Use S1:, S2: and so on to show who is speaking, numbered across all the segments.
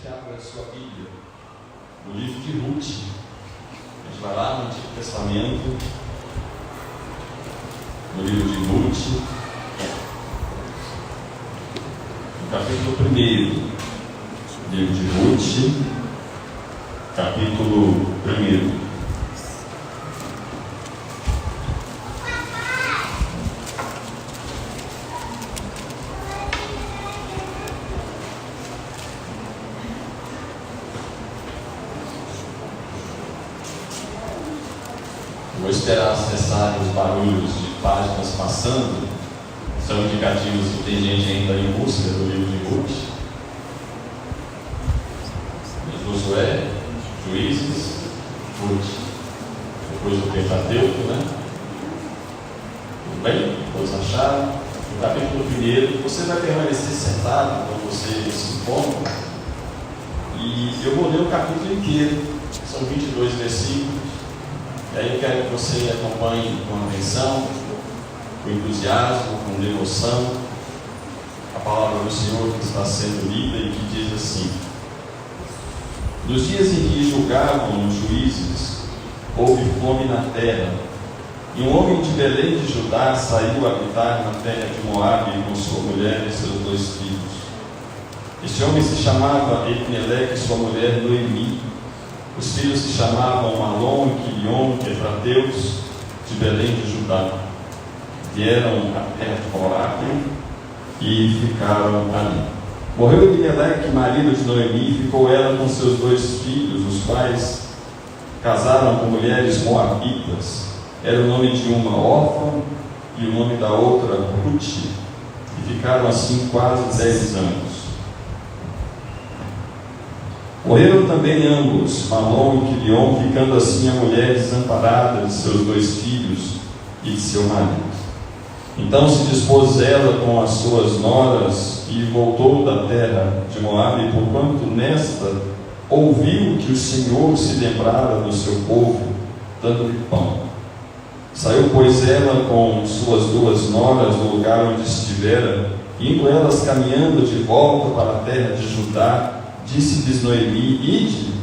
S1: que abra a sua Bíblia, no livro de Ruth. A gente vai lá no Antigo Testamento, no livro de Ruth, no capítulo 1. Livro de Ruth, capítulo 1. Vou esperar cessarem os barulhos de páginas passando. São indicativos que tem gente ainda em busca do livro de Ruth. Josué, Juízes, Ruth. Depois do Pentateuco, né? Tudo bem? Todos acharam? No capítulo 1, você vai permanecer sentado quando você se encontra. E eu vou ler o capítulo inteiro. São 22 versículos. E aí eu quero que você acompanhe com atenção, com entusiasmo, com devoção, a palavra do Senhor que está sendo lida e que diz assim: nos dias em que julgavam os juízes, houve fome na terra, e um homem de Belém de Judá saiu a habitar na terra de Moabe com sua mulher e seus 2 filhos. Este homem se chamava Elimelec e sua mulher Noemi. Os filhos se chamavam Malom e Quilion, efrateus de Belém de Judá. Vieram à terra de Moabe e ficaram ali. Morreu Elimelec, marido de Noemi, e ficou ela com seus 2 filhos, os quais casaram com mulheres moabitas. Era o nome de uma órfã e o nome da outra Ruth, e ficaram assim quase 10 anos. Morreram também ambos, Malom e Quilion, ficando assim a mulher desamparada de seus 2 filhos e de seu marido. Então se dispôs ela com as suas noras e voltou da terra de Moabe, porquanto nesta ouviu que o Senhor se lembrara do seu povo, dando-lhe pão. Saiu, pois, ela com suas 2 noras do lugar onde estivera, indo elas caminhando de volta para a terra de Judá, disse-lhes Noemi: ide,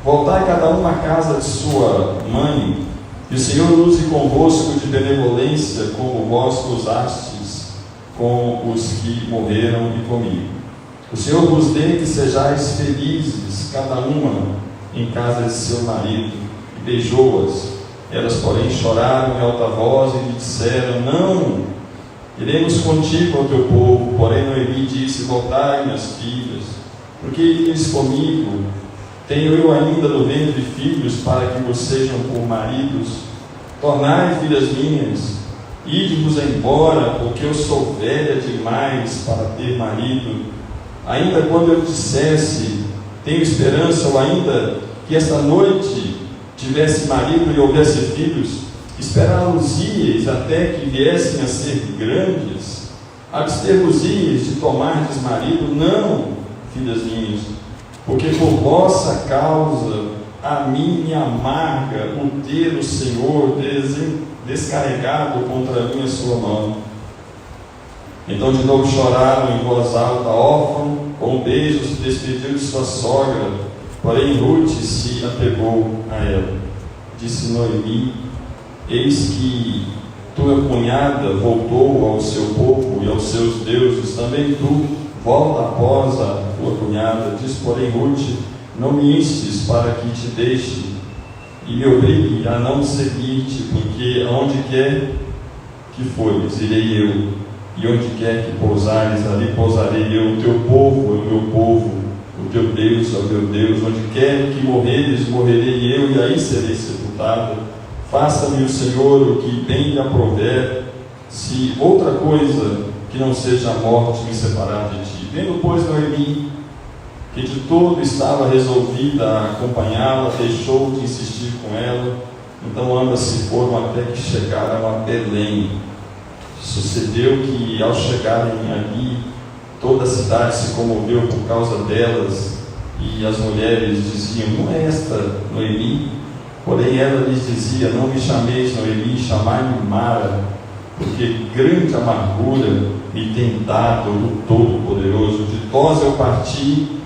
S1: voltai cada uma à casa de sua mãe, e o Senhor use convosco de benevolência, como vós usastes com os que morreram e comigo. O Senhor vos dê que sejais felizes, cada uma em casa de seu marido. E beijou-as. Elas, porém, choraram em alta voz e lhe disseram: não, iremos contigo ao teu povo. Porém Noemi disse: voltai, minhas filhas, porque ides comigo. Tenho eu ainda no ventre filhos para que vos sejam por maridos. Tornai, filhas minhas, ide-vos embora, porque eu sou velha demais para ter marido. Ainda quando eu dissesse: tenho esperança, ou ainda que esta noite tivesse marido e houvesse filhos, esperá-los-íeis até que viessem a ser grandes? Abster-vos-íeis de tomardes marido? Não, filhas minhas, porque por vossa causa a mim me amarga o ter o Senhor descarregado contra mim a sua mão. Então de novo choraram em voz alta. Órfão, com um beijo, se despediu de sua sogra, porém Ruth se apegou a ela. Disse Noemi: eis que tua cunhada voltou ao seu povo e aos seus deuses, também tu volta após a tua cunhada. Diz, porém, Ruth: não me instes para que te deixe e me obrigue a não seguir-te, porque aonde quer que fores, irei eu, e onde quer que pousares, ali pousarei eu. O teu povo é o meu povo, o teu Deus é o meu Deus. Onde quer que morreres, morrerei eu, e aí serei sepultada. Faça-me o Senhor o que bem lhe aprouver, se outra coisa que não seja a morte me separar de ti. Vendo, pois, Noemi que de todo estava resolvida a acompanhá-la, deixou de insistir com ela. Então ambas se foram até que chegaram a Belém. Sucedeu que, ao chegarem ali, toda a cidade se comoveu por causa delas, e as mulheres diziam: não é esta Noemi? Porém ela lhes dizia: não me chameis Noemi, chamai-me Mara, porque grande amargura me tem dado o Todo-Poderoso. De vós eu parti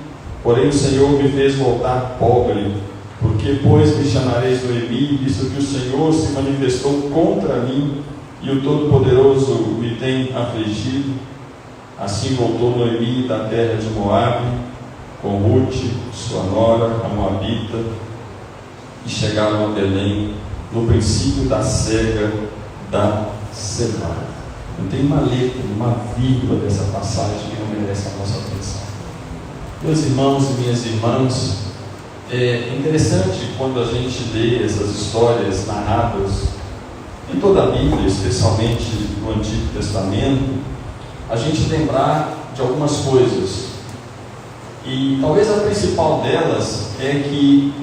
S1: Porém o Senhor me fez voltar pobre, porque pois me chamareis Noemi, visto que o Senhor se manifestou contra mim, e o Todo-Poderoso me tem afligido. Assim voltou Noemi da terra de Moabe, com Ruth, sua nora, a moabita, e chegaram a Belém, no princípio da cega da cevada. Não tem uma letra, uma vírgula dessa passagem que não merece a nossa atenção. Meus irmãos e minhas irmãs, é interessante quando a gente lê essas histórias narradas em toda a Bíblia, especialmente no Antigo Testamento, a gente lembrar de algumas coisas. E talvez a principal delas é que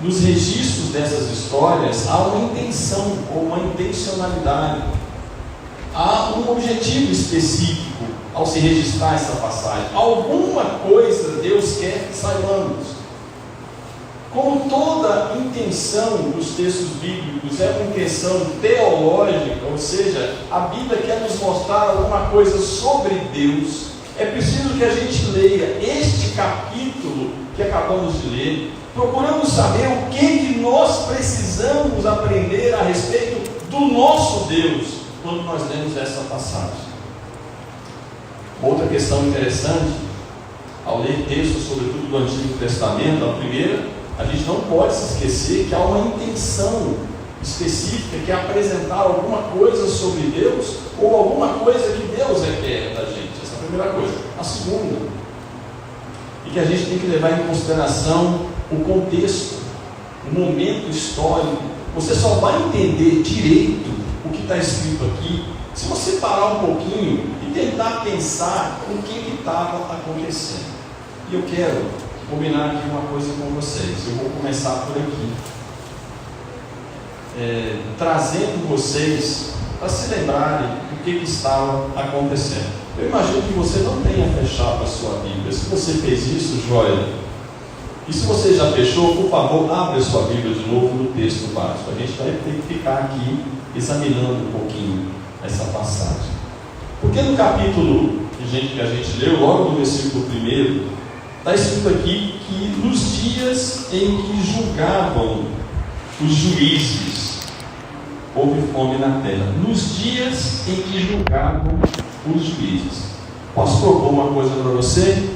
S1: nos registros dessas histórias há uma intenção ou uma intencionalidade, há um objetivo específico ao se registrar essa passagem. Alguma coisa Deus quer que saibamos. Como toda intenção dos textos bíblicos é uma intenção teológica, ou seja, a Bíblia quer nos mostrar alguma coisa sobre Deus, é preciso que a gente leia este capítulo que acabamos de ler, procurando saber o que nós precisamos aprender a respeito do nosso Deus, quando nós lemos essa passagem. Outra questão interessante, ao ler textos, sobretudo do Antigo Testamento, a primeira, a gente não pode se esquecer que há uma intenção específica, que é apresentar alguma coisa sobre Deus, ou alguma coisa que Deus requer da gente. Essa é a primeira coisa. A segunda, e que a gente tem que levar em consideração o contexto, o momento histórico. Você só vai entender direito o que está escrito aqui se você parar um pouquinho e tentar pensar o que estava acontecendo. E eu quero combinar aqui uma coisa com vocês. Eu vou começar por aqui, trazendo vocês para se lembrarem do que estava acontecendo. Eu imagino que você não tenha fechado a sua Bíblia. Se você fez isso, joia. E se você já fechou, por favor, abre a sua Bíblia de novo no texto básico. A gente vai ter que ficar aqui examinando um pouquinho essa passagem. Porque no capítulo que a gente leu, logo no versículo 1, está escrito aqui que nos dias em que julgavam os juízes, houve fome na terra. Nos dias em que julgavam os juízes. Posso propor uma coisa para você?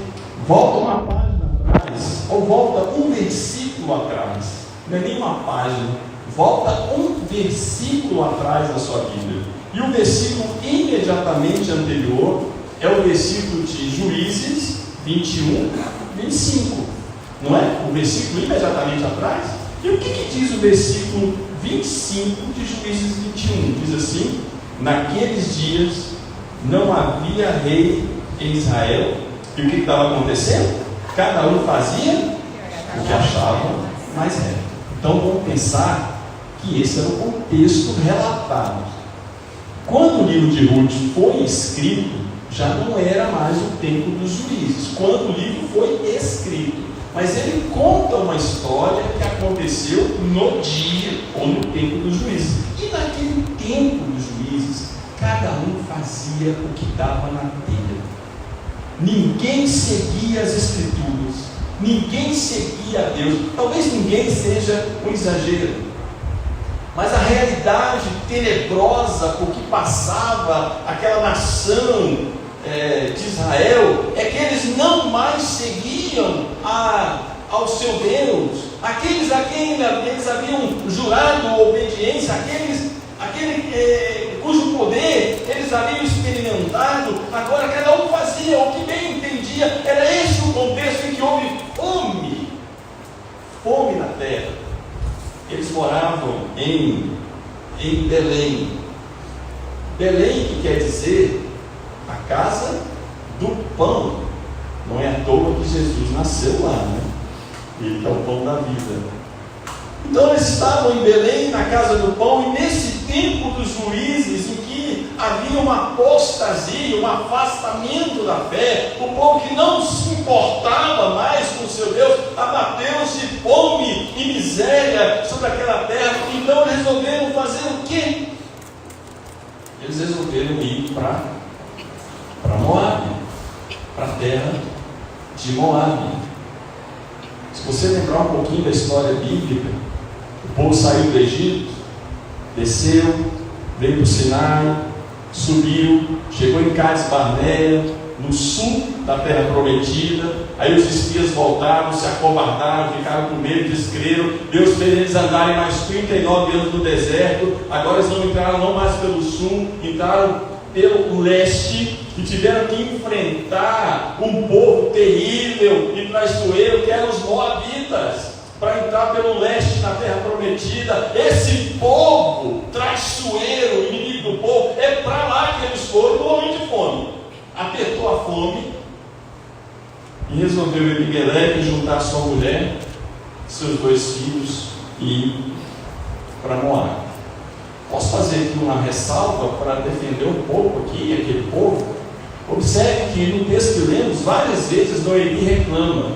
S1: Volta uma página atrás, ou volta um versículo atrás. Não é nem uma página, volta um versículo atrás da sua Bíblia. E o versículo imediatamente anterior é o versículo de Juízes 21, 25. Não é? O versículo imediatamente atrás. E o que diz o versículo 25 de Juízes 21? Diz assim: naqueles dias não havia rei em Israel. E o que estava acontecendo? Cada um fazia o que achava mais reto. Então vamos pensar que esse era o contexto relatado. Quando o livro de Ruth foi escrito, já não era mais o tempo dos juízes. Quando o livro foi escrito, mas ele conta uma história que aconteceu no dia ou no tempo dos juízes. E naquele tempo dos juízes, cada um fazia o que dava na telha. Ninguém seguia as Escrituras, ninguém seguia a Deus. Talvez ninguém seja um exagero, mas a realidade tenebrosa por que passava aquela nação de Israel é que eles não mais seguiam ao seu Deus, aqueles a quem eles haviam jurado obediência, aquele cujo poder eles haviam experimentado. Agora cada um fazia o que bem entendia. Era esse o contexto em que houve fome na terra. Eles moravam em Belém. Belém, que quer dizer a casa do pão. Não é à toa que Jesus nasceu lá, né? Ele é o pão da vida. Então eles estavam em Belém, na casa do pão, e nesse tempo dos juízes, em que havia uma apostasia, um afastamento da fé, o povo que não se importava mais com o seu Deus, abateu-se fome e miséria sobre aquela terra. Então eles resolveram fazer o quê? Eles resolveram ir para Moabe, para a terra de Moabe. Se você lembrar um pouquinho da história bíblica, o povo saiu do Egito, desceu, veio para o Sinai, subiu, chegou em Cades Barneia, no sul da terra prometida. Aí os espias voltaram, se acovardaram, ficaram com medo, descreram. Deus fez eles andarem mais 39 anos no deserto. Agora eles não entraram não mais pelo sul, entraram pelo leste e tiveram que enfrentar um povo terrível e traiçoeiro que eram os moabitas, para entrar pelo leste na terra prometida. Esse povo traiçoeiro, inimigo do povo, é para lá que eles foram no momento de fome. Apertou a fome e resolveu Elimeleque juntar sua mulher, seus 2 filhos e ir para Moabe. Posso fazer aqui uma ressalva para defender um pouco aqui aquele povo? Observe que no texto que lemos, várias vezes Noemi reclama,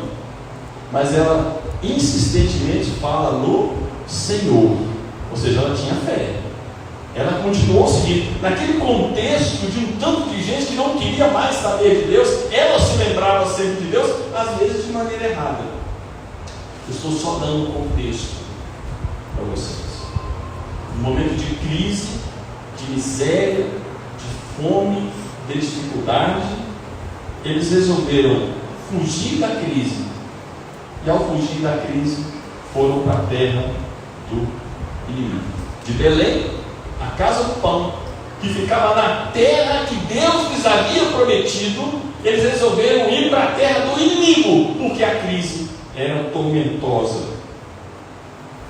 S1: mas ela insistentemente fala no Senhor, ou seja, ela tinha fé. Ela continuou seguindo, naquele contexto de um tanto de gente que não queria mais saber de Deus, ela se lembrava sempre de Deus, às vezes de maneira errada. Eu estou só dando um contexto para vocês. Um momento de crise, de miséria, de fome, de dificuldade, eles resolveram fugir da crise. E ao fugir da crise, foram para a terra do inimigo. De Belém, a casa do pão, que ficava na terra que Deus lhes havia prometido, eles resolveram ir para a terra do inimigo, porque a crise era tormentosa.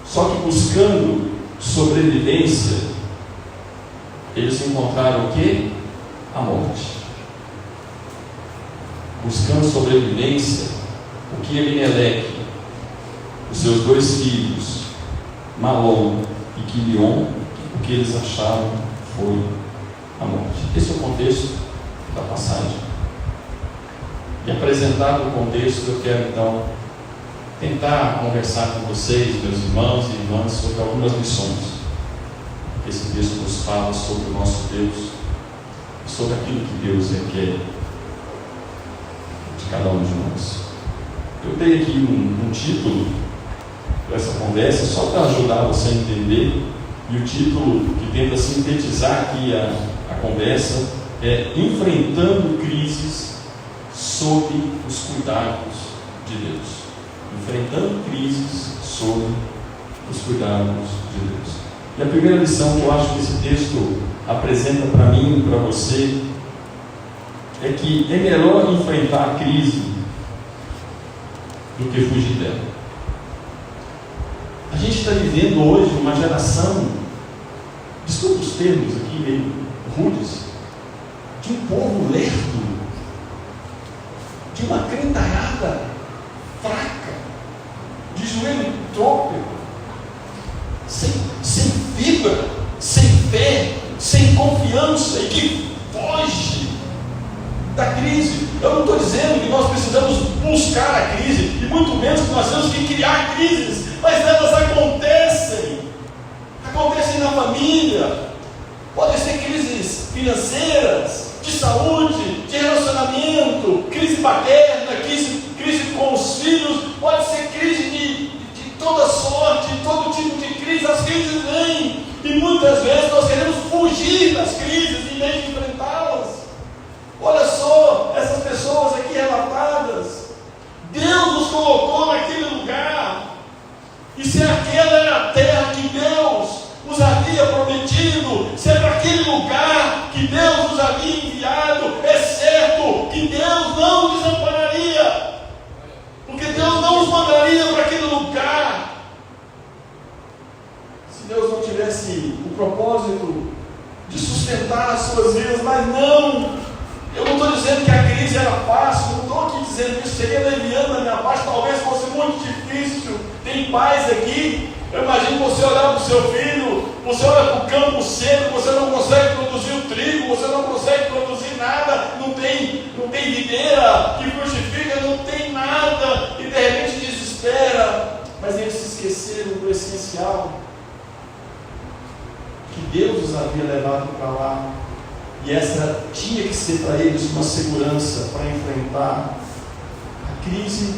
S1: Só que buscando sobrevivência, eles encontraram o quê? A morte. Buscando sobrevivência, o que Elimeleque, os seus 2 filhos, Malom e Quilion, o que eles acharam foi a morte. Esse é o contexto da passagem. E apresentado o contexto, eu quero então tentar conversar com vocês, meus irmãos e irmãs, sobre algumas lições que esse texto nos fala sobre o nosso Deus, sobre aquilo que Deus requer de cada um de nós. Eu dei aqui um título para essa conversa, só para ajudar você a entender, e o título que tenta sintetizar aqui a conversa é Enfrentando Crises sob os cuidados de Deus. Enfrentando crises sob os cuidados de Deus. E a primeira lição que eu acho que esse texto apresenta para mim e para você é que é melhor enfrentar a crise do que fugir dela. A gente está vivendo hoje uma geração, desculpa os termos aqui meio rudes, de um povo lerdo, de uma crentaiada fraca, de joelho trôpego, sem fibra, sem fé, sem confiança, e que foge da crise. Eu não estou dizendo que nós precisamos buscar a crise, e muito menos que nós temos que criar crises, mas elas acontecem na família, podem ser crises financeiras, de saúde, de relacionamento, crise paterna, crise com os filhos, pode ser crise de toda sorte, todo tipo de crise. As crises vêm, e muitas vezes nós queremos fugir das crises em vez de enfrentá-las. Olha só, essas pessoas aqui relatadas, Deus nos colocou naquele lugar, e se aquela era a terra que Deus nos havia prometido, se é para aquele lugar que Deus nos havia enviado, é certo que Deus não nos desampararia, porque Deus não nos mandaria para aquele lugar se Deus não tivesse o propósito de sustentar as suas vidas. Mas não, eu não estou dizendo que a crise era fácil, não estou aqui dizendo isso, seria leviano da minha parte, talvez fosse muito difícil. Tem pais aqui, eu imagino você olhar para o seu filho, você olha para o campo seco, você não consegue produzir o trigo, você não consegue produzir nada, não tem videira que frutifica, não tem nada, e de repente desespera. Mas eles se esqueceram do essencial, que Deus os havia levado para lá, e essa tinha que ser para eles uma segurança para enfrentar a crise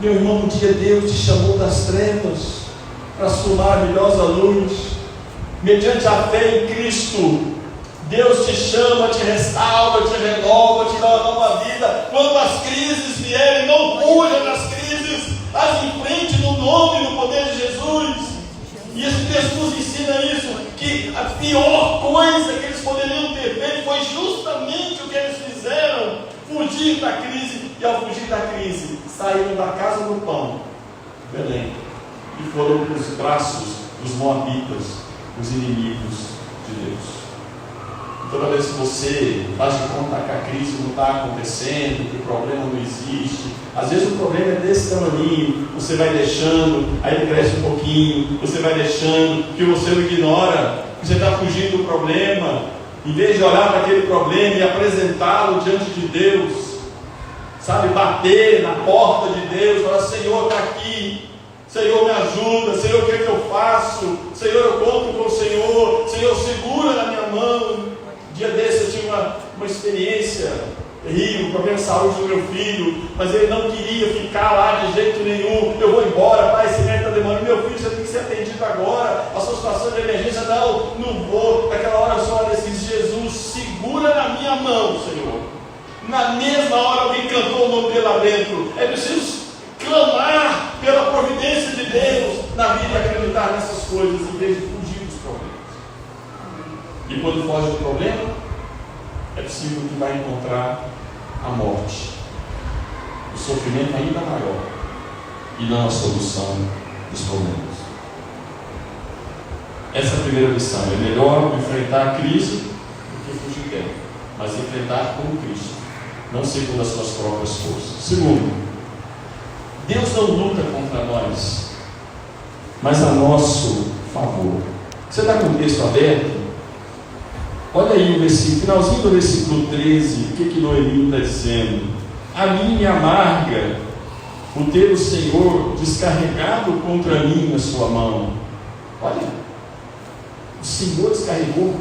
S2: Meu irmão, um dia Deus te chamou das trevas para a sua maravilhosa luz. Mediante a fé em Cristo, Deus te chama, te restaura, te renova, te dá uma nova vida. Quando as crises vierem, não fuja das crises, as enfrente no nome e no poder de Jesus. E esse texto nos ensina isso, que a pior coisa que eles poderiam ter feito foi justamente o que eles fizeram: fugir da crise. E ao fugir da crise, saíram da casa do pão, Belém, e foram para os braços dos moabitas, os inimigos de Deus. Toda vez que você faz de conta que a crise não está acontecendo, que o problema não existe, às vezes o problema é desse tamanho, você vai deixando, aí ele cresce um pouquinho, você vai deixando, que você o ignora, você está fugindo do problema, em vez de olhar para aquele problema e apresentá-lo diante de Deus, sabe, bater na porta de Deus, falar: Senhor, está aqui, Senhor, me ajuda, Senhor, o que é que eu faço? Senhor, eu conto com o Senhor, Senhor, segura na minha mão. Dia desse eu tinha uma experiência terrível, problema de saúde do meu filho, mas ele não queria ficar lá de jeito nenhum. Eu vou embora, pai, esse médico está demorando, meu filho, você tem que ser atendido agora, a sua situação de emergência, não vou. Naquela hora eu só disse: Jesus, segura na minha mão, Senhor. Na mesma hora alguém cantou o nome dele lá dentro. É preciso clamar pela providência de Deus na vida e acreditar nessas coisas, em vez de fugir dos problemas. E quando foge do problema, é possível que vai encontrar a morte, o sofrimento ainda maior, e não a solução dos problemas. Essa é a primeira lição. É melhor enfrentar a crise do que fugir dela, mas enfrentar como Cristo, não segundo as suas próprias forças. Segundo, Deus não luta contra nós, mas a nosso favor. Você está com o texto aberto? Olha aí o versículo, finalzinho do versículo 13, o que Noemi está dizendo? A mim me amarga o ter o Senhor descarregado contra mim na sua mão. Olha, o Senhor descarregou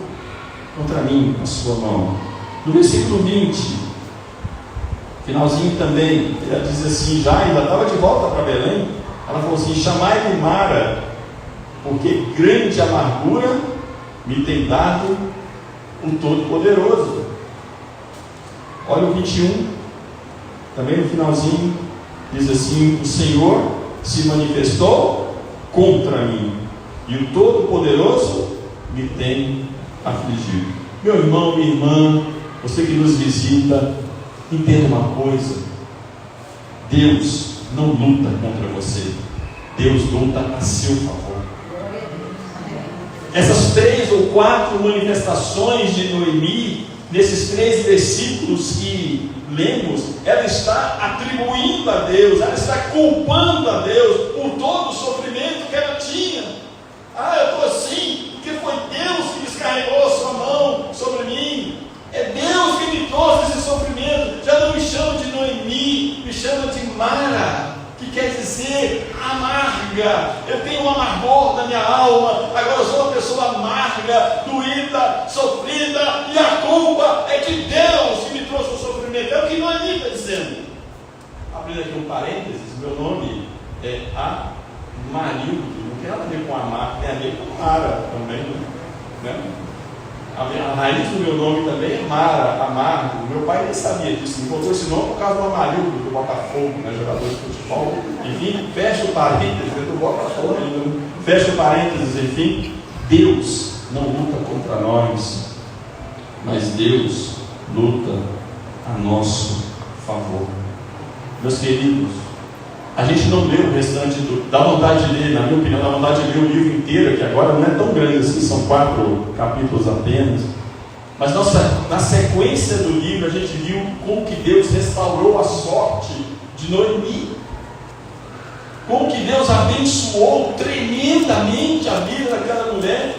S2: contra mim na sua mão. No versículo 20, finalzinho também, ela diz assim, já ainda estava de volta para Belém, ela falou assim: chamai-me Mara, porque grande amargura me tem dado o Todo-Poderoso. Olha o 21, também no finalzinho, diz assim: o Senhor se manifestou contra mim, e o Todo-Poderoso me tem afligido. Meu irmão, minha irmã, você que nos visita, entenda uma coisa: Deus não luta contra você, Deus luta a seu favor. Essas 3 ou 4 manifestações de Noemi, nesses 3 versículos que lemos, ela está atribuindo a Deus, ela está culpando a Deus por todo o sofrimento que ela tinha. Eu estou assim, porque foi Deus que descarregou a sua mão sobre mim. É Deus que me trouxe esse sofrimento. Já não me chama de Noemi, me chama de Mara, que quer dizer amarga. Eu tenho um amargor na minha alma, agora eu sou uma pessoa amarga, doída, sofrida, e a culpa é de Deus que me trouxe o sofrimento. É o que Noemi está dizendo. Abrindo aqui um parênteses, meu nome é Amarildo, não tem nada a ver com Amar, tem a ver com Mara também, né? A raiz do meu nome também é Mara, Amargo. Meu pai nem sabia disso, botou esse nome por causa do Amarildo do Botafogo, né, jogador de futebol. Enfim, fecha o parênteses, do Botafogo ainda. Fecha o parênteses, enfim. Deus não luta contra nós, mas Deus luta a nosso favor. Meus queridos, a gente não lê o restante dá vontade de ler, na minha opinião, dá vontade de ler o livro inteiro, que agora não é tão grande assim, são 4 capítulos apenas. Mas na sequência do livro a gente viu como que Deus restaurou a sorte de Noemi, como que Deus abençoou tremendamente a vida daquela mulher.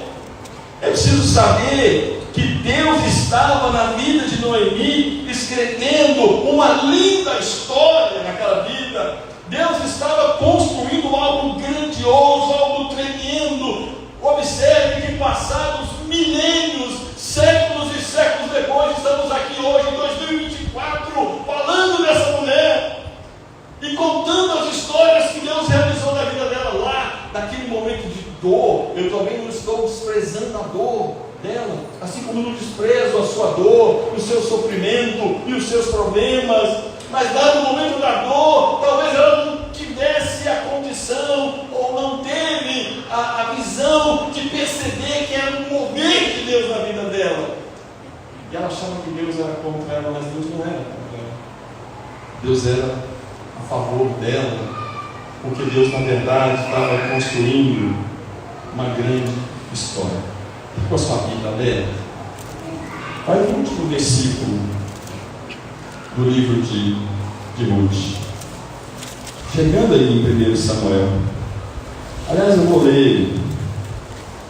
S2: É preciso saber que Deus estava na vida de Noemi escrevendo uma linda história naquela vida. Deus estava construindo algo grandioso, algo tremendo. Observe que passados milênios, séculos e séculos depois, estamos aqui hoje em 2024 falando dessa mulher e contando as histórias naquele momento de dor, eu também não estou desprezando a dor dela, assim como não desprezo a sua dor, o seu sofrimento e os seus problemas. Mas dado o momento da dor, talvez ela não tivesse a condição ou não teve a visão de perceber que era um mover de Deus na vida dela. E ela achava que Deus era contra ela, mas Deus não era contra ela. Deus era a favor dela, porque Deus, na verdade, estava construindo uma grande história. Com a sua vida aberta. Olha o último versículo do livro de Ruth. Chegando aí em 1 Samuel. Aliás, eu vou ler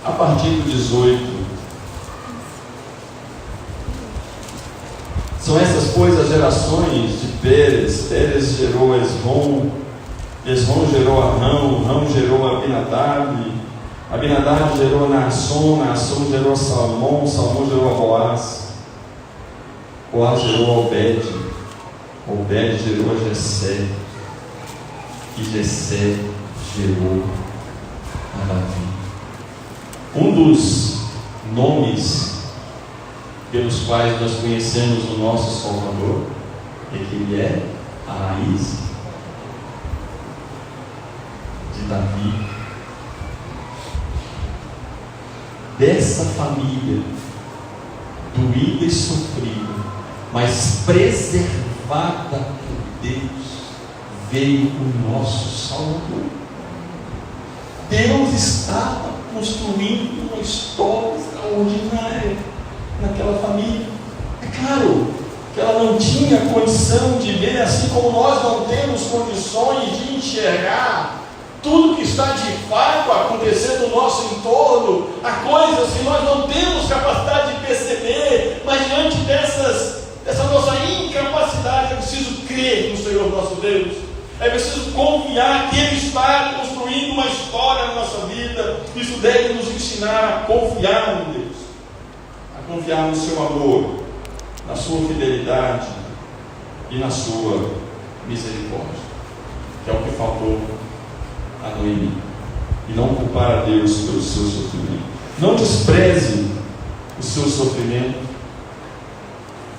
S2: a partir do 18. São essas, pois, as gerações de Pérez. Pérez gerou Esrom, Esrom gerou Arão, Arão gerou Abinadab, Abinadab gerou Naasson, Naasson gerou Salmão, Salmão gerou Boaz, Boaz gerou Obed, Obed gerou Jessé, e Jessé gerou a Davi. Um dos nomes pelos quais nós conhecemos o nosso Salvador é que ele é a raiz de Davi. Dessa família, doída e sofrida, mas preservada por Deus, veio o nosso Salvador. Deus estava construindo uma história extraordinária naquela família. É claro que ela não tinha condição de ver, assim como nós não temos condições de enxergar tudo que está de fato acontecendo no nosso entorno. Há coisas que nós não temos capacidade de perceber, mas diante dessa nossa incapacidade, é preciso crer no Senhor nosso Deus. É preciso confiar que Ele está construindo uma história na nossa vida. Isso deve nos ensinar a confiar em Deus, a confiar no seu amor, na sua fidelidade e na sua misericórdia, que é o que faltou a Noemi. E não culpar a Deus pelo seu sofrimento. Não despreze o seu sofrimento.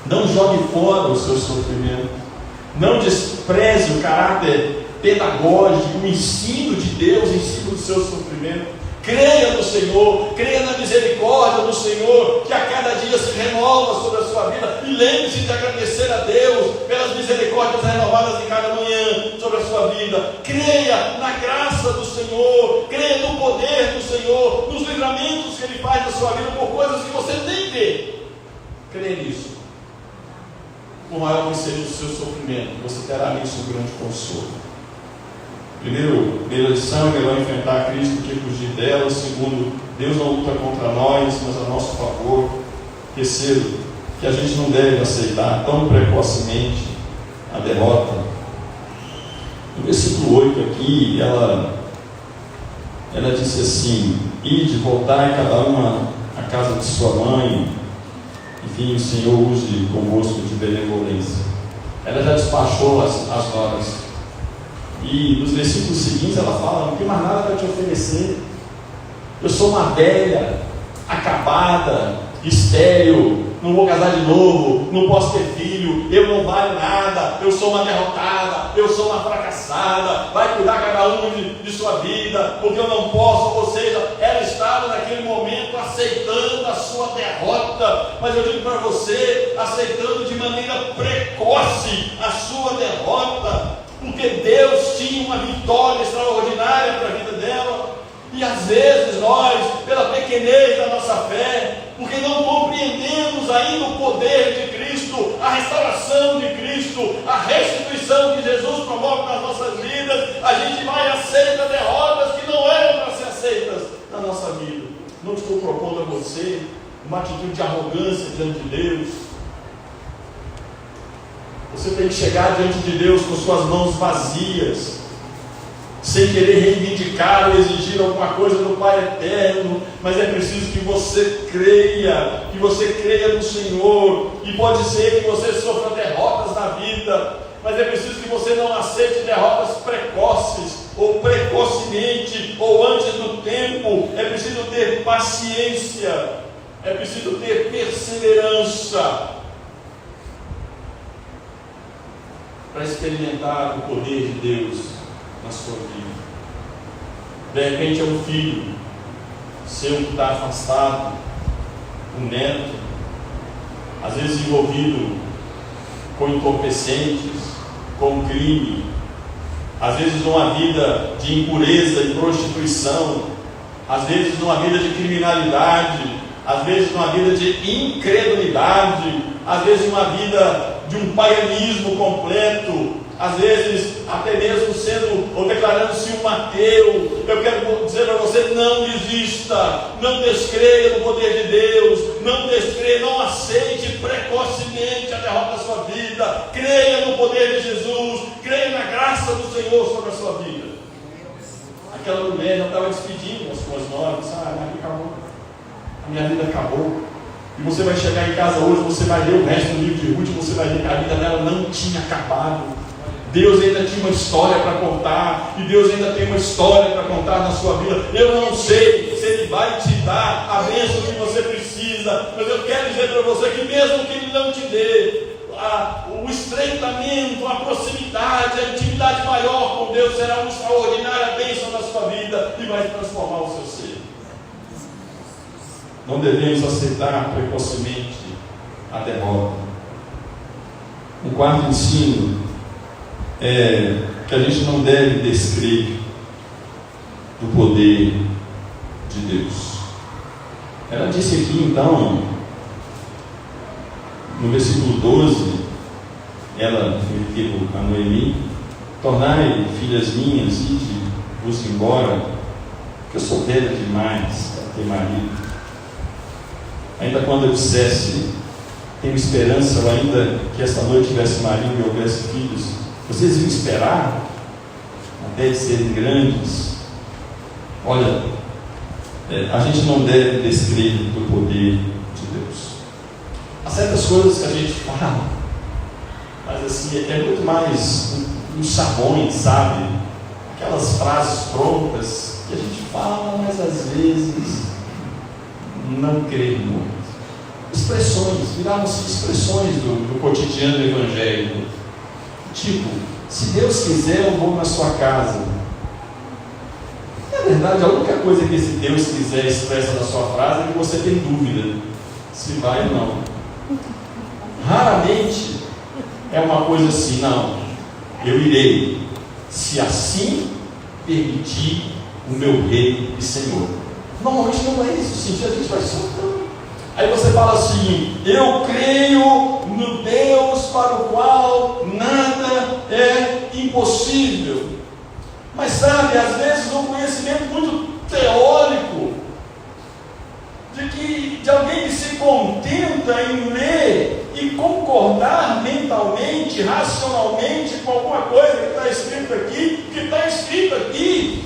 S2: Não jogue fora o seu sofrimento. Não despreze o caráter pedagógico, o ensino de Deus em cima do seu sofrimento. Creia no Senhor, creia na misericórdia do Senhor, que a cada dia se renova sobre a sua vida. E lembre-se de agradecer a Deus pelas misericórdias renovadas em cada manhã sobre a sua vida. Creia na graça do Senhor, creia no poder do Senhor, nos livramentos que Ele faz na sua vida por coisas que você nem vê. Creia nisso. Por maior que seja o seu sofrimento, você terá nisso um grande consolo. Primeira lição, é melhor enfrentar a crise do que fugir dela. Segundo, Deus não luta contra nós, mas a nosso favor. Terceiro, que a gente não deve aceitar tão precocemente a derrota. No versículo 8 aqui, ela disse assim: ide, voltai cada uma à casa de sua mãe. Enfim, o Senhor use convosco de benevolência. Ela já despachou as noras. E nos versículos seguintes ela fala: não tem mais nada para te oferecer. Eu sou uma velha, acabada, estéril, não vou casar de novo, não posso ter filho, eu não valho nada, eu sou uma derrotada, eu sou uma fracassada, vai cuidar cada um de sua vida, porque eu não posso. Ou seja, ela estava naquele momento aceitando a sua derrota, mas eu digo para você, aceitando de maneira precoce a sua derrota, porque Deus tinha uma vitória extraordinária para a vida dela. E às vezes nós, pela pequenez da nossa fé, porque não compreendemos ainda o poder de Cristo, a restauração de Cristo, a restituição que Jesus promove nas nossas vidas, a gente vai e aceita derrotas que não eram para ser aceitas na nossa vida. Não estou propondo a você uma atitude de arrogância diante de Deus. Você tem que chegar diante de Deus com suas mãos vazias, sem querer reivindicar ou exigir alguma coisa do Pai eterno, mas é preciso que você creia no Senhor. E pode ser que você sofra derrotas na vida, mas é preciso que você não aceite derrotas precoces ou precocemente precocemente ou antes do tempo. É preciso ter paciência, é preciso ter perseverança para experimentar o poder de Deus na sua vida. De repente é um filho seu que está afastado, um neto, às vezes envolvido com entorpecentes, com crime, às vezes numa vida de impureza e prostituição, às vezes numa vida de criminalidade, às vezes numa vida de incredulidade, às vezes numa vida de um paganismo completo, às vezes até mesmo sendo ou declarando-se um ateu. Eu quero dizer para você: não desista, não descreia no poder de Deus, não descreia, não aceite precocemente a derrota da sua vida. Creia no poder de Jesus, creia na graça do Senhor sobre a sua vida. Aquela mulher já estava despedindo as suas noras, a minha vida acabou. E você vai chegar em casa hoje, você vai ler o resto do livro de Ruth, você vai ver que a vida dela não tinha acabado. Deus ainda tinha uma história para contar, e Deus ainda tem uma história para contar na sua vida. Eu não sei se Ele vai te dar a bênção que você precisa, mas eu quero dizer para você que mesmo que Ele não te dê, o estreitamento, a proximidade, a intimidade maior com Deus será uma extraordinária bênção na sua vida e vai transformar o seu ser. Não devemos aceitar precocemente a derrota. Um quarto ensino é que a gente não deve descrer do poder de Deus. Ela disse aqui então, no versículo 12, ela referiu a Noemi: tornai filhas minhas, ide-vos embora, que eu sou velha demais para ter marido. Ainda quando eu dissesse, tenho esperança, ou ainda que esta noite tivesse marido e houvesse filhos, vocês iam esperar até eles serem grandes? Olha, a gente não deve descrer do poder de Deus. Há certas coisas que a gente fala, mas assim, é muito mais uns sabões, sabe? Aquelas frases prontas que a gente fala, mas às vezes não crê muito. Expressões, viraram-se expressões do cotidiano do Evangelho. Tipo, se Deus quiser, eu vou na sua casa. Na verdade, a única coisa que esse Deus quiser expressa na sua frase é que você tem dúvida se vai ou não. Raramente é uma coisa assim: não, eu irei, se assim permitir o meu Rei e Senhor. Normalmente não é isso, sim, a gente vai soltando. Aí você fala assim: eu creio no Deus para o qual nada é impossível. Mas sabe, às vezes um conhecimento muito teórico, de alguém que se contenta em ler e concordar mentalmente, racionalmente com alguma coisa que está escrito aqui,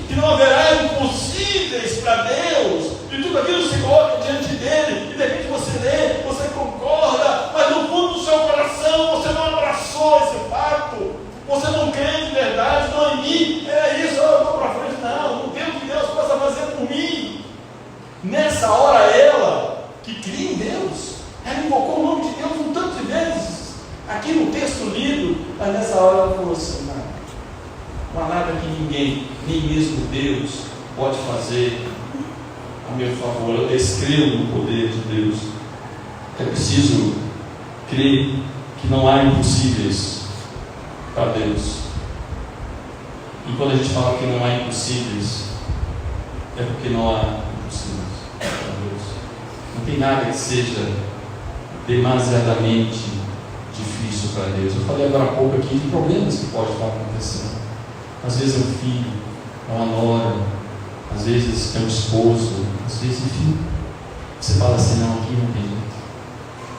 S2: que não haverá impossíveis para Deus, e tudo aquilo se coloca diante dele, e de repente você lê, você concorda, mas no fundo do seu coração você não abraçou esse fato, você não crê de verdade. Noemi, é isso, eu vou para frente, não tem o que Deus possa fazer por mim. Nessa hora ela, que cria em Deus, ela invocou o nome de Deus um tanto de vezes, aqui no texto lido, mas nessa hora ela falou assim: não há nada que ninguém, nem mesmo Deus, pode fazer a meu favor. Eu descrevo no poder de Deus. É preciso crer que não há impossíveis para Deus. E quando a gente fala que não há impossíveis, é porque não há impossíveis para Deus. Não tem nada que seja demasiadamente difícil para Deus. Eu falei agora há pouco aqui de problemas que podem estar acontecendo. Às vezes é um filho, é uma nora, às vezes é um esposo, às vezes, enfim, você fala assim: não, aqui não tem jeito,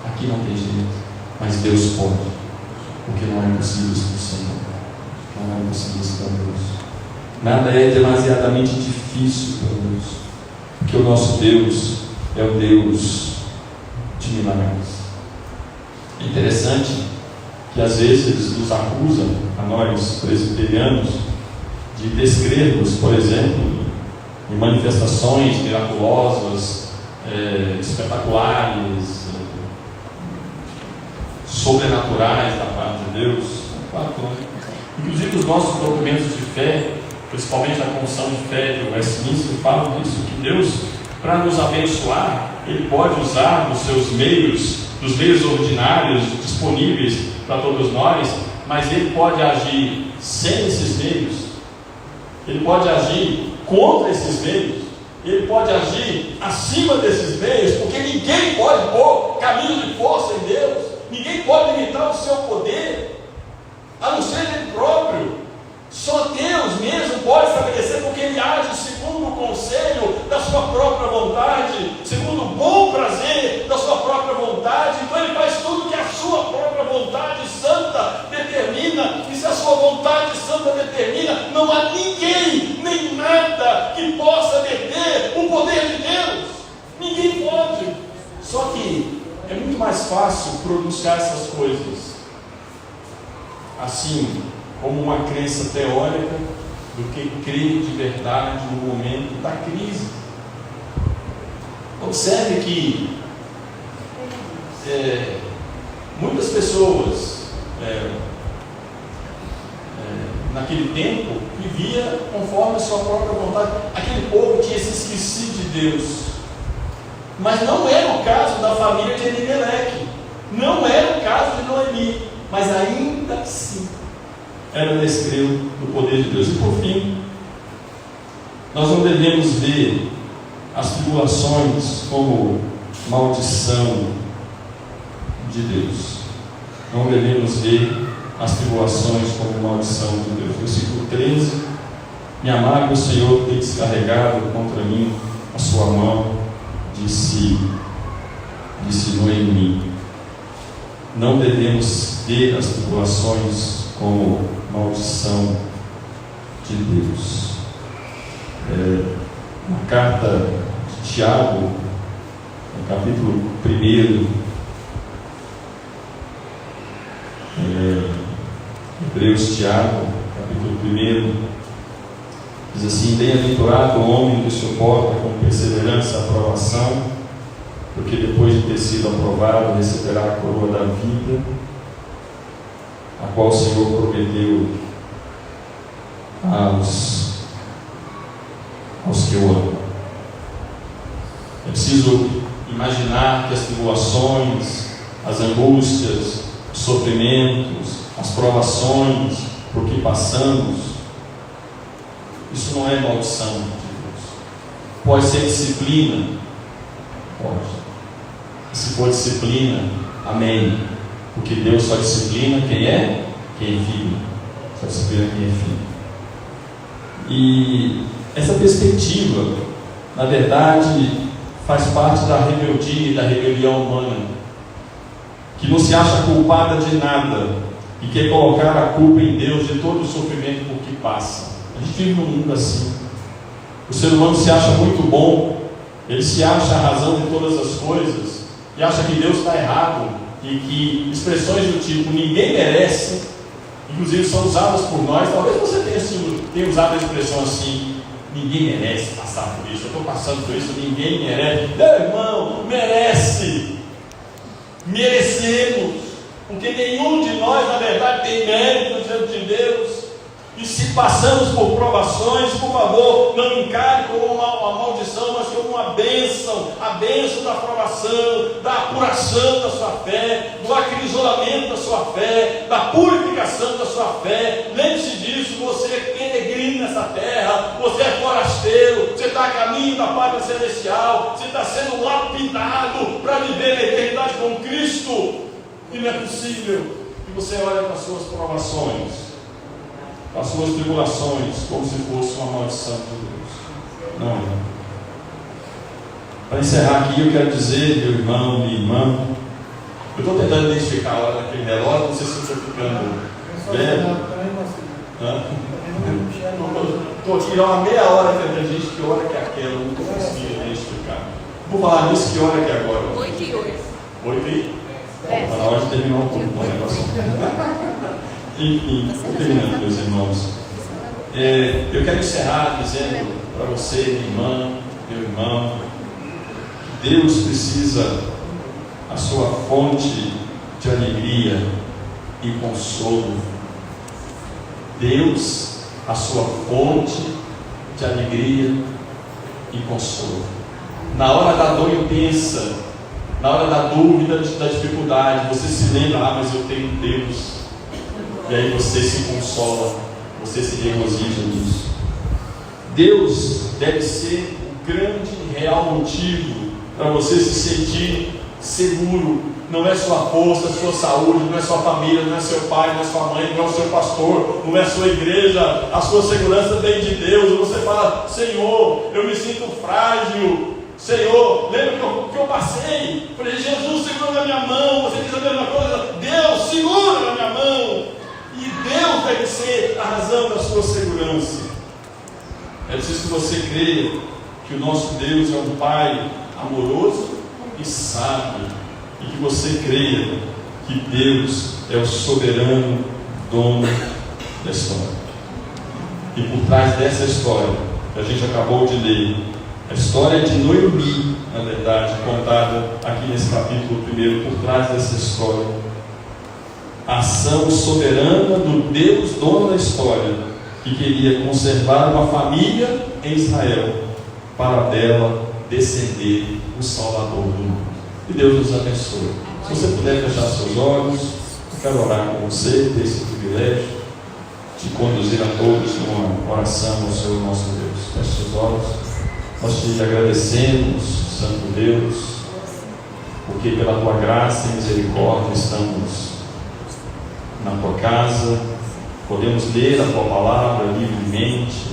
S2: aqui não tem jeito, mas Deus pode, porque não é impossível para o Senhor, não é impossível para Deus, nada é demasiadamente difícil para Deus, porque o nosso Deus é o Deus de milagres. É interessante que às vezes nos acusam, a nós presbiterianos,
S1: de descrevos, por exemplo, em manifestações miraculosas, espetaculares, sobrenaturais da parte de Deus. Claro que não. Inclusive os nossos documentos de fé, principalmente a confissão de fé de Westminster, falam disso, que Deus, para nos abençoar, Ele pode usar dos seus meios, dos meios ordinários disponíveis para todos nós, mas Ele pode agir sem esses meios, Ele pode agir contra esses meios, Ele pode agir acima desses meios, porque ninguém pode pôr caminho de força em Deus, ninguém pode limitar o seu poder, a não ser Ele próprio. Só Deus mesmo pode estabelecer, porque Ele age segundo o conselho da sua própria vontade, segundo o bom prazer da sua própria vontade. Então Ele faz tudo que a sua própria vontade santa determina, e se a sua vontade santa determina, não há ninguém, nem nada que possa deter o poder de Deus. Ninguém pode. Só que é muito mais fácil pronunciar essas coisas assim, como uma crença teórica, do que crer de verdade no momento da crise. Observe que muitas pessoas naquele tempo vivia conforme a sua própria vontade. Aquele povo tinha se esquecido de Deus, mas não era o caso da família de Elimeleque, não era o caso de Noemi, mas ainda assim era descreu do poder de Deus. E por fim, nós não devemos ver as tribulações como maldição de Deus. Não devemos ver as tribulações como maldição de Deus. Versículo 13: me amarga o Senhor tem descarregado contra mim a sua mão, disse Noemi. Não devemos ver as tribulações como maldição de Deus. Na carta de Tiago, no capítulo 1, Hebreus, Tiago, capítulo 1, diz assim: bem-aventurado o homem que suporta com perseverança a aprovação, porque depois de ter sido aprovado receberá a coroa da vida, a qual o Senhor prometeu aos que o amam. É preciso imaginar que as tribulações, as angústias, os sofrimentos, as provações por que passamos, isso não é maldição de Deus. Pode ser disciplina? Pode. Se for disciplina, amém. Porque Deus só disciplina quem é filho. Só disciplina quem é filho. E essa perspectiva, na verdade, faz parte da rebeldia e da rebelião humana, que não se acha culpada de nada e quer colocar a culpa em Deus de todo o sofrimento por que passa. A gente vive num mundo assim. O ser humano se acha muito bom, ele se acha a razão de todas as coisas e acha que Deus está errado, e que expressões do tipo ninguém merece, inclusive são usadas por nós. Talvez você tenha usado a expressão assim: ninguém merece passar por isso, eu estou passando por isso, ninguém merece. Meu irmão, merece, merecemos, porque nenhum de nós na verdade tem mérito diante de Deus. E se passamos por provações, por favor, não encare como uma maldição, mas como uma bênção, a bênção da provação, da apuração da sua fé, do acrisolamento da sua fé, da purificação da sua fé. Lembre-se disso: você é peregrino nessa terra, você é forasteiro, você está a caminho da pátria celestial, você está sendo lapidado para viver a eternidade com Cristo. E não é possível que você olhe para as suas provações, as suas tribulações, como se fosse uma maldição de Deus. Não é. Para encerrar aqui, eu quero dizer, meu irmão, minha irmã, eu estou tentando identificar a hora daquele relógio, não sei se eu estou ficando velho. Estou aqui há uma meia hora tentando, gente, que hora que é aquela, eu não estou conseguindo identificar. Vou falar nisso, que hora que é agora?
S3: 8h08.
S1: 8h? Está na hora de terminar um pouco o negócio. Enfim, terminando, meus irmãos.
S2: Eu quero encerrar dizendo para você, minha irmã, meu irmão, que Deus precisa a sua fonte de alegria e consolo. Deus, a sua fonte de alegria e consolo. Na hora da dor intensa, na hora da dúvida, da dificuldade, você se lembra, mas eu tenho Deus. E aí você se consola, você se regozija nisso. Deus deve ser o grande e real motivo para você se sentir seguro. Não é sua força, sua saúde, não é sua família, não é seu pai, não é sua mãe, não é o seu pastor, não é a sua igreja. A sua segurança vem de Deus. Você fala: Senhor, eu me sinto frágil. Senhor, lembra que eu passei? Falei: Jesus, segura na minha mão. Você diz a mesma coisa: Deus, segura na minha mão. E Deus deve ser a razão da sua segurança. É preciso que você creia que o nosso Deus é um Pai amoroso e sábio, e que você creia que Deus é o soberano dono da história. E por trás dessa história que a gente acabou de ler, a história de Noemi, na verdade, contada aqui nesse capítulo 1, por trás dessa história, a ação soberana do Deus dono da história, que queria conservar uma família em Israel, para dela descender o Salvador do mundo. E Deus nos abençoe. Se você puder fechar seus olhos, eu quero orar com você, ter esse privilégio de conduzir a todos numa oração ao Senhor nosso Deus. Feche seus olhos. Nós te agradecemos, Santo Deus, porque pela tua graça e misericórdia estamos na tua casa, podemos ler a tua palavra livremente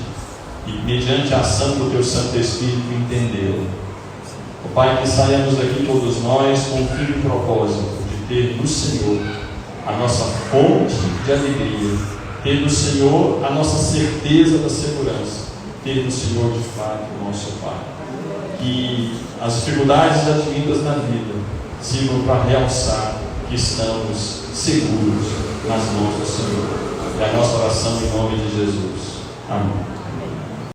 S2: e, mediante a ação do teu Santo Espírito, entendê-la. Ó Pai, que saiamos daqui todos nós com o firme propósito de ter no Senhor a nossa fonte de alegria, ter no Senhor a nossa certeza da segurança, ter no Senhor de fato o nosso Pai. Que as dificuldades advindas na vida sirvam para realçar que estamos seguros nas mãos do Senhor. É a nossa oração em nome de Jesus. Amém.